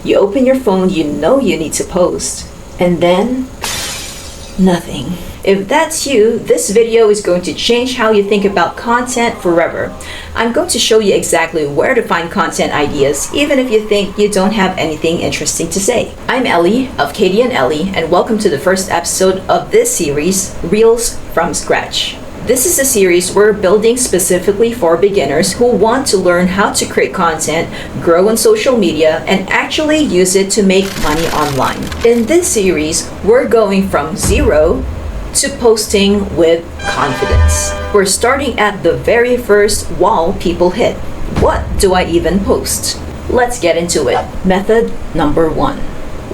You open your phone, you know you need to post, and then nothing. If that's you, this video is going to change how you think about content forever. I'm going to show you exactly where to find content ideas, even if you think you don't have anything interesting to say. I'm Ellie of Katie and Ellie, and welcome to the first episode of this series, Reels from Scratch. This is a series we're building specifically for beginners who want to learn how to create content, grow on social media, and actually use it to make money online. In this series, we're going from zero to posting with confidence. We're starting at the very first wall people hit. What do I even post? Let's get into it. Method number 1.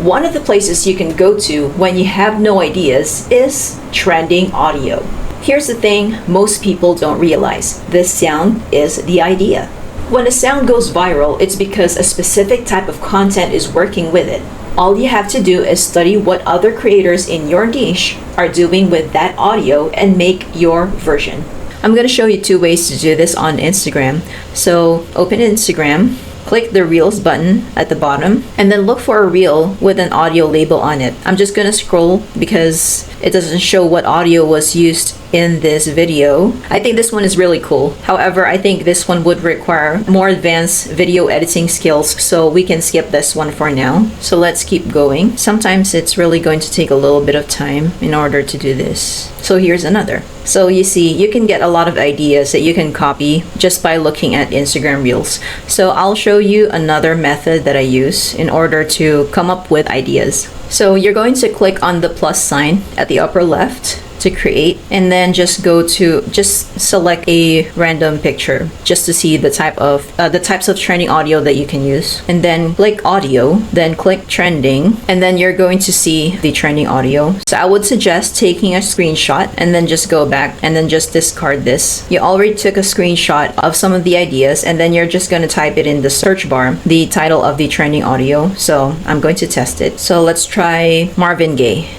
One of the places you can go to when you have no ideas is trending audio. Here's the thing most people don't realize. This sound is the idea. When a sound goes viral, it's because a specific type of content is working with it. All you have to do is study what other creators in your niche are doing with that audio and make your version. I'm going to show you 2 ways to do this on Instagram. So open Instagram, click the Reels button at the bottom, and then look for a reel with an audio label on it. I'm just going to scroll because it doesn't show what audio was used in this video. I think this one is really cool. However, I think this one would require more advanced video editing skills, so we can skip this one for now. So let's keep going. Sometimes it's really going to take a little bit of time in order to do this. So here's another. So you see, you can get a lot of ideas that you can copy just by looking at Instagram Reels. So I'll show you another method that I use in order to come up with ideas. So you're going to click on the plus sign at the upper left to create, and then just select a random picture just to see the types of trending audio that you can use, and then click audio, then click trending, and then you're going to see the trending audio. So I would suggest taking a screenshot and then just go back and then just discard this. You already took a screenshot of some of the ideas, and then you're just going to type it in the search bar, the title of the trending audio. So I'm going to test it. So let's try Marvin Gaye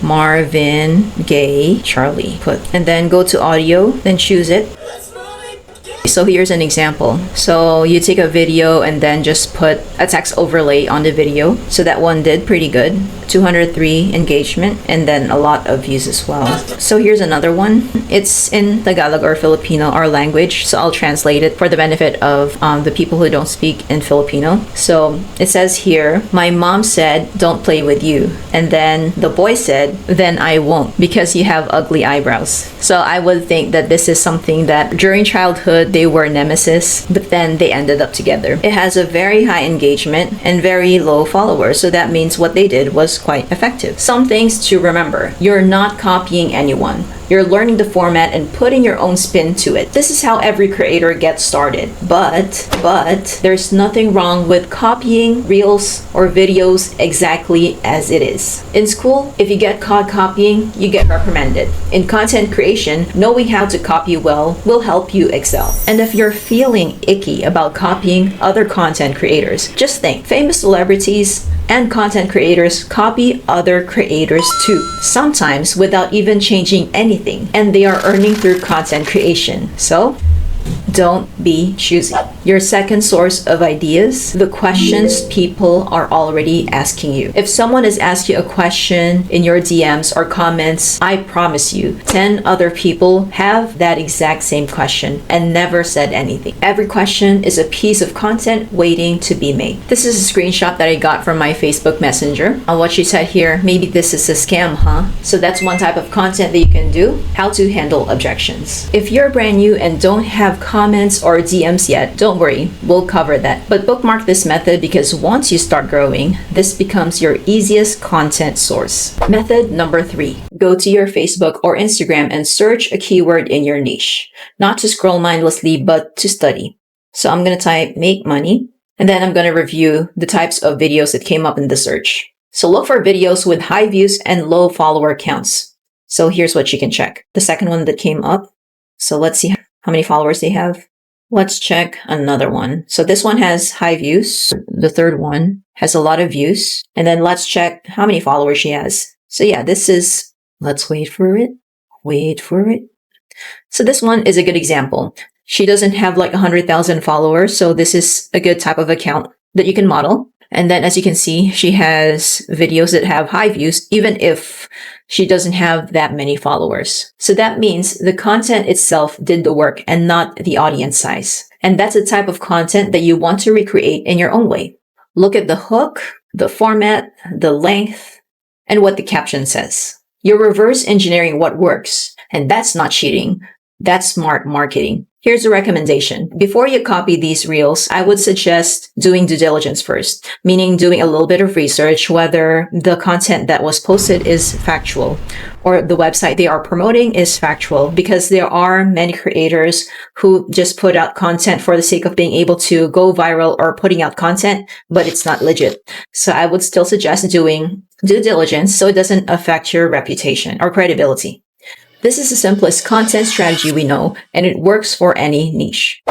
Charlie. And then go to audio, then choose it. So here's an example. So you take a video and then just put a text overlay on the video. So that one did pretty good. 203 engagement and then a lot of views as well. So here's another one. It's in Tagalog or Filipino, our language. So I'll translate it for the benefit of the people who don't speak in Filipino. So it says here, my mom said, don't play with you. And then the boy said, then I won't because you have ugly eyebrows. So I would think that this is something that during childhood, they were nemesis, but then they ended up together. It has a very high engagement and very low followers, so that means what they did was quite effective. Some things to remember. You're not copying anyone. You're learning the format and putting your own spin to it. This is how every creator gets started. But there's nothing wrong with copying reels or videos exactly as it is. In school, if you get caught copying, you get reprimanded. In content creation, knowing how to copy well will help you excel. And if you're feeling icky about copying other content creators, just think, famous celebrities and content creators copy other creators too, sometimes without even changing anything, and they are earning through content creation. So don't be choosy. Your second source of ideas, the questions people are already asking you. If someone is asking you a question in your DMs or comments, I promise you, 10 other people have that exact same question and never said anything. Every question is a piece of content waiting to be made. This is a screenshot that I got from my Facebook Messenger. On what she said here, maybe this is a scam, huh? So that's one type of content that you can do, how to handle objections. If you're brand new and don't have comments or DMs yet, don't worry, we'll cover that. But bookmark this method because once you start growing, this becomes your easiest content source. Method number 3. Go to your Facebook or Instagram and search a keyword in your niche. Not to scroll mindlessly, but to study. So I'm going to type make money, and then I'm going to review the types of videos that came up in the search. So look for videos with high views and low follower counts. So here's what you can check. The second one that came up. So let's see how many followers they have. Let's check another one. So this one has high views. The third one has a lot of views. And then let's check how many followers she has. So yeah, this is, let's wait for it. So this one is a good example. She doesn't have like 100,000 followers. So this is a good type of account that you can model. And then as you can see, she has videos that have high views, even if she doesn't have that many followers. So that means the content itself did the work and not the audience size. And that's the type of content that you want to recreate in your own way. Look at the hook, the format, the length, and what the caption says. You're reverse engineering what works. And that's not cheating. That's smart marketing. Here's a recommendation. Before you copy these reels, I would suggest doing due diligence first, meaning doing a little bit of research whether the content that was posted is factual or the website they are promoting is factual, because there are many creators who just put out content for the sake of being able to go viral or putting out content, but it's not legit. So I would still suggest doing due diligence so it doesn't affect your reputation or credibility. This is the simplest content strategy we know, and it works for any niche.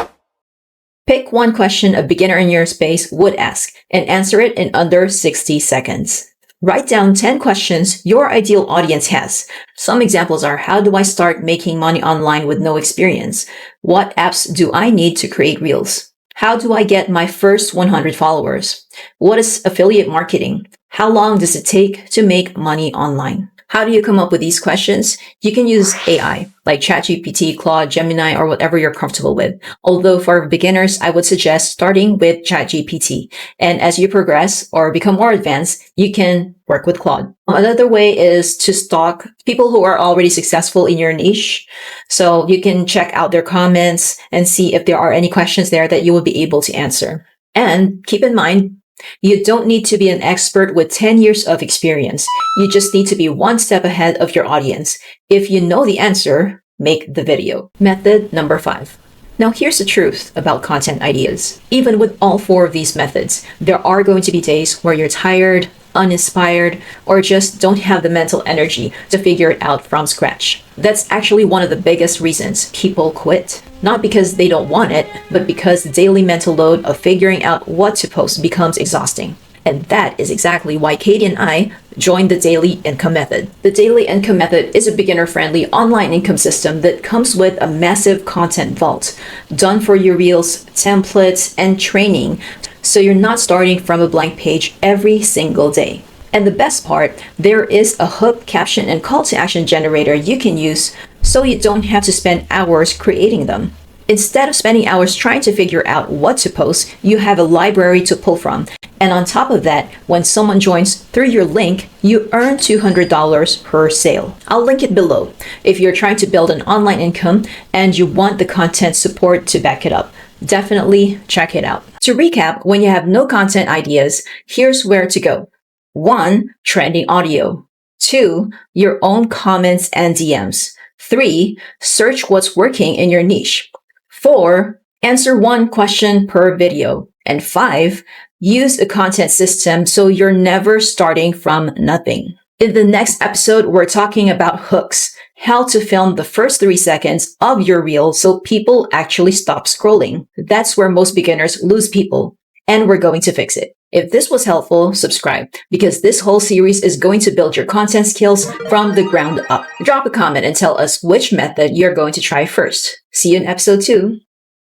Pick one question a beginner in your space would ask and answer it in under 60 seconds. Write down 10 questions your ideal audience has. Some examples are: how do I start making money online with no experience? What apps do I need to create reels? How do I get my first 100 followers? What is affiliate marketing? How long does it take to make money online? How do you come up with these questions? You can use AI like ChatGPT, Claude, Gemini, or whatever you're comfortable with. Although for beginners, I would suggest starting with ChatGPT. And as you progress or become more advanced, you can work with Claude. Another way is to stalk people who are already successful in your niche. So you can check out their comments and see if there are any questions there that you will be able to answer. And keep in mind, you don't need to be an expert with 10 years of experience. You just need to be one step ahead of your audience. If you know the answer, make the video. Method number 5. Now here's the truth about content ideas. Even with all 4 of these methods, there are going to be days where you're tired, uninspired, or just don't have the mental energy to figure it out from scratch. That's actually one of the biggest reasons people quit. Not because they don't want it, but because the daily mental load of figuring out what to post becomes exhausting. And that is exactly why Katie and I joined the Daily Income Method. The Daily Income Method is a beginner-friendly online income system that comes with a massive content vault, done for your reels, templates, and training, so you're not starting from a blank page every single day. And the best part, there is a hook, caption, and call to action generator you can use so you don't have to spend hours creating them. Instead of spending hours trying to figure out what to post, you have a library to pull from. And on top of that, when someone joins through your link, you earn $200 per sale. I'll link it below if you're trying to build an online income and you want the content support to back it up. Definitely check it out. To recap, when you have no content ideas, here's where to go. 1. Trending audio. 2. Your own comments and DMs. 3. Search what's working in your niche. 4. Answer one question per video. And 5. Use a content system so you're never starting from nothing. In the next episode, we're talking about hooks, how to film the first 3 seconds of your reel so people actually stop scrolling. That's where most beginners lose people, and we're going to fix it. If this was helpful, subscribe, because this whole series is going to build your content skills from the ground up. Drop a comment and tell us which method you're going to try first. See you in episode 2.